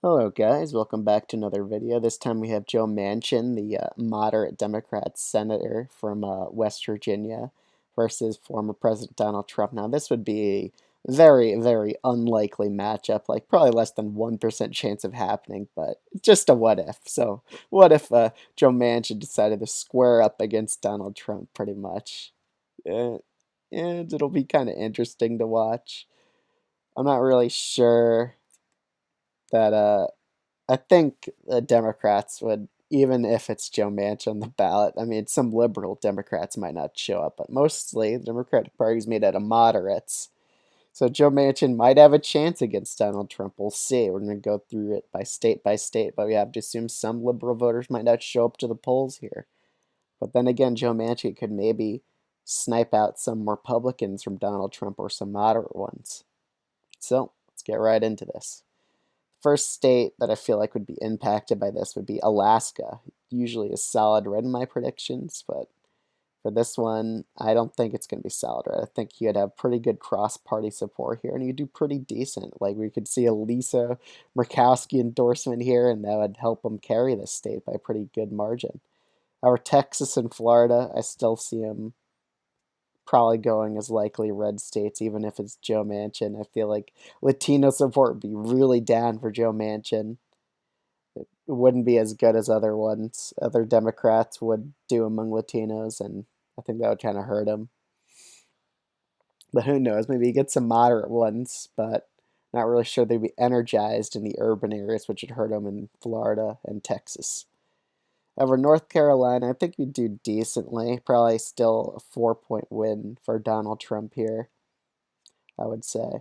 Hello guys, welcome back to another video. This time we have Joe Manchin, the moderate Democrat senator from West Virginia versus former President Donald Trump. Now this would be a very, very unlikely matchup, like probably less than 1% chance of happening, but just a what if. So what if Joe Manchin decided to square up against Donald Trump pretty much? Uh, and it'll be kind of interesting to watch. I'm not really sure that I think the Democrats would, even if it's Joe Manchin on the ballot, I mean, some liberal Democrats might not show up, but mostly the Democratic Party is made out of moderates. So Joe Manchin might have a chance against Donald Trump. We'll see. We're going to go through it by state, but we have to assume some liberal voters might not show up to the polls here. But then again, Joe Manchin could maybe snipe out some Republicans from Donald Trump or some moderate ones. So let's get right into this. First state that I feel like would be impacted by this would be Alaska. Usually a solid red in my predictions, but for this one, I don't think it's going to be solid red. I think he would have pretty good cross-party support here, and he'd do pretty decent. Like, we could see a Lisa Murkowski endorsement here, and that would help him carry this state by a pretty good margin. However, Texas and Florida, I still see him probably going as likely red states, even if it's Joe Manchin. I feel like Latino support would be really down for Joe Manchin. It wouldn't be as good as other ones. Other Democrats would do among Latinos, and I think that would kind of hurt him. But who knows? Maybe he gets some moderate ones, but not really sure they'd be energized in the urban areas, which would hurt him in Florida and Texas. Over North Carolina, I think we'd do decently. Probably still a 4-point win for Donald Trump here, I would say.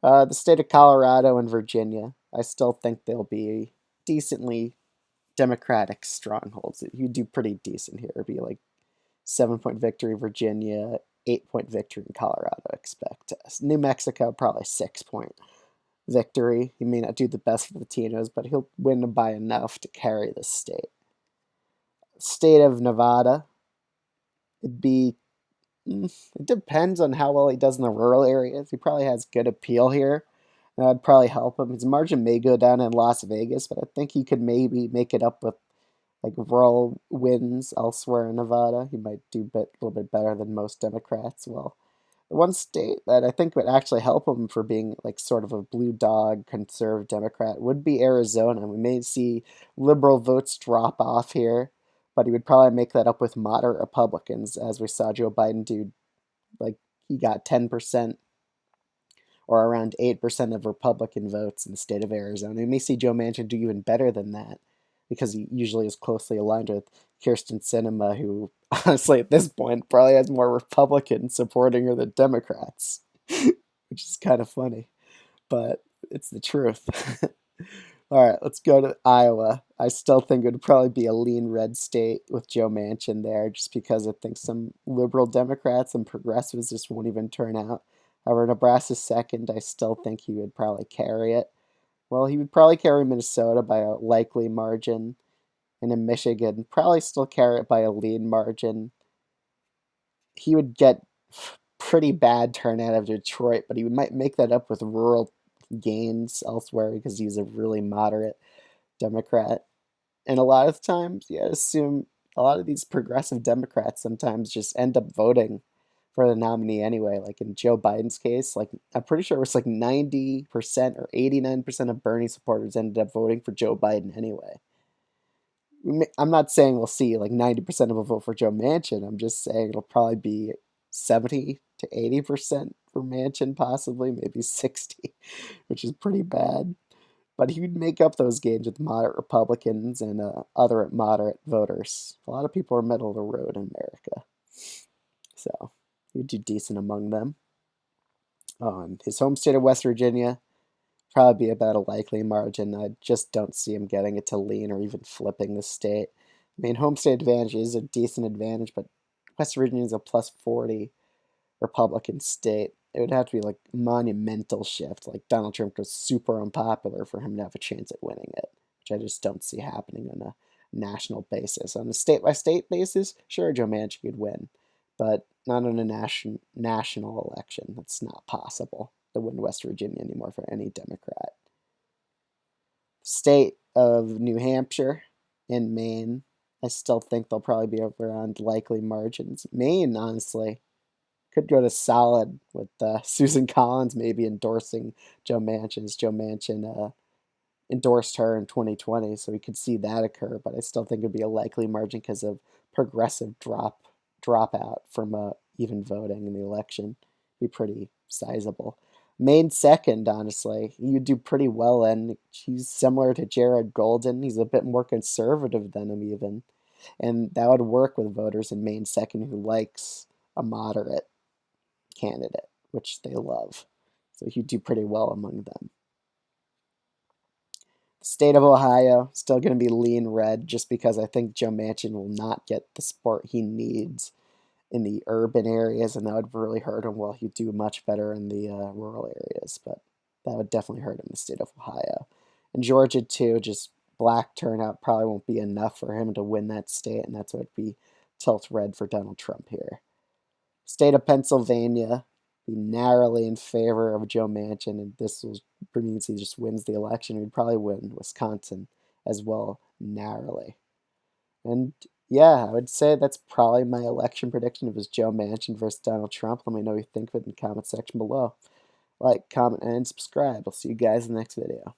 The state of Colorado and Virginia, I still think they'll be decently Democratic strongholds. You'd do pretty decent here. It'd be like 7-point victory Virginia, 8-point victory in Colorado, I expect. New Mexico, probably 6-point victory. He may not do the best for Latinos, but he'll win by enough to carry the state. State of Nevada, it'd be it depends on how well he does in the rural areas. He probably has good appeal here. That would probably help him. His margin may go down in Las Vegas, but I think he could maybe make it up with like rural wins elsewhere in Nevada. He might do a little bit better than most Democrats. Well, the one state that I think would actually help him for being like sort of a blue dog conservative Democrat would be Arizona. We may see liberal votes drop off here, but he would probably make that up with moderate Republicans, as we saw Joe Biden do. Like, he got 10% or around 8% of Republican votes in the state of Arizona. We may see Joe Manchin do even better than that because he usually is closely aligned with Kirsten Sinema, who honestly at this point probably has more Republicans supporting her than Democrats, which is kind of funny, but it's the truth. All right, let's go to Iowa. I still think it would probably be a lean red state with Joe Manchin there, just because I think some liberal Democrats and progressives just won't even turn out. However, Nebraska's second. I still think he would probably carry it. Well, he would probably carry Minnesota by a likely margin, and in Michigan, probably still carry it by a lean margin. He would get pretty bad turnout of Detroit, but he might make that up with rural gains elsewhere because he's a really moderate Democrat. And a lot of times, yeah, I assume a lot of these progressive Democrats sometimes just end up voting for the nominee anyway. Like in Joe Biden's case, like I'm pretty sure it was like 90% or 89% of Bernie supporters ended up voting for Joe Biden anyway. I'm not saying we'll see like 90% of a vote for Joe Manchin. I'm just saying it'll probably be 70 to 80% for Manchin, possibly, maybe 60, which is pretty bad. But he would make up those gains with moderate Republicans and other moderate voters. A lot of people are middle of the road in America. So he'd do decent among them. His home state of West Virginia, probably be about a likely margin. I just don't see him getting it to lean or even flipping the state. I mean, home state advantage is a decent advantage, but West Virginia is a plus 40 Republican state. It would have to be like monumental shift. Like Donald Trump was super unpopular for him to have a chance at winning it, which I just don't see happening on a national basis. On a state by state basis, sure, Joe Manchin could win, but not on a national election. That's not possible to win West Virginia anymore for any Democrat. State of New Hampshire and Maine. I still think they'll probably be around likely margins. Maine, honestly, could go to solid with Susan Collins maybe endorsing Joe Manchin, as Joe Manchin endorsed her in 2020, so we could see that occur. But I still think it'd be a likely margin because of progressive dropout from even voting in the election. Be pretty sizable. Maine second, honestly, you'd do pretty well in. He's similar to Jared Golden. He's a bit more conservative than him even, and that would work with voters in Maine second who likes a moderate candidate, which they love. So he'd do pretty well among them. The state of Ohio, still going to be lean red just because I think Joe Manchin will not get the support he needs in the urban areas, and that would really hurt him while he'd do much better in the rural areas. But that would definitely hurt him in the state of Ohio. And Georgia, too, just black turnout probably won't be enough for him to win that state, and that's what would be tilt red for Donald Trump here. State of Pennsylvania be narrowly in favor of Joe Manchin, and this means he just wins the election. He'd probably win Wisconsin as well, narrowly. And yeah, I would say that's probably my election prediction. It was Joe Manchin versus Donald Trump. Let me know what you think of it in the comment section below. Like, comment, and subscribe. I'll see you guys in the next video.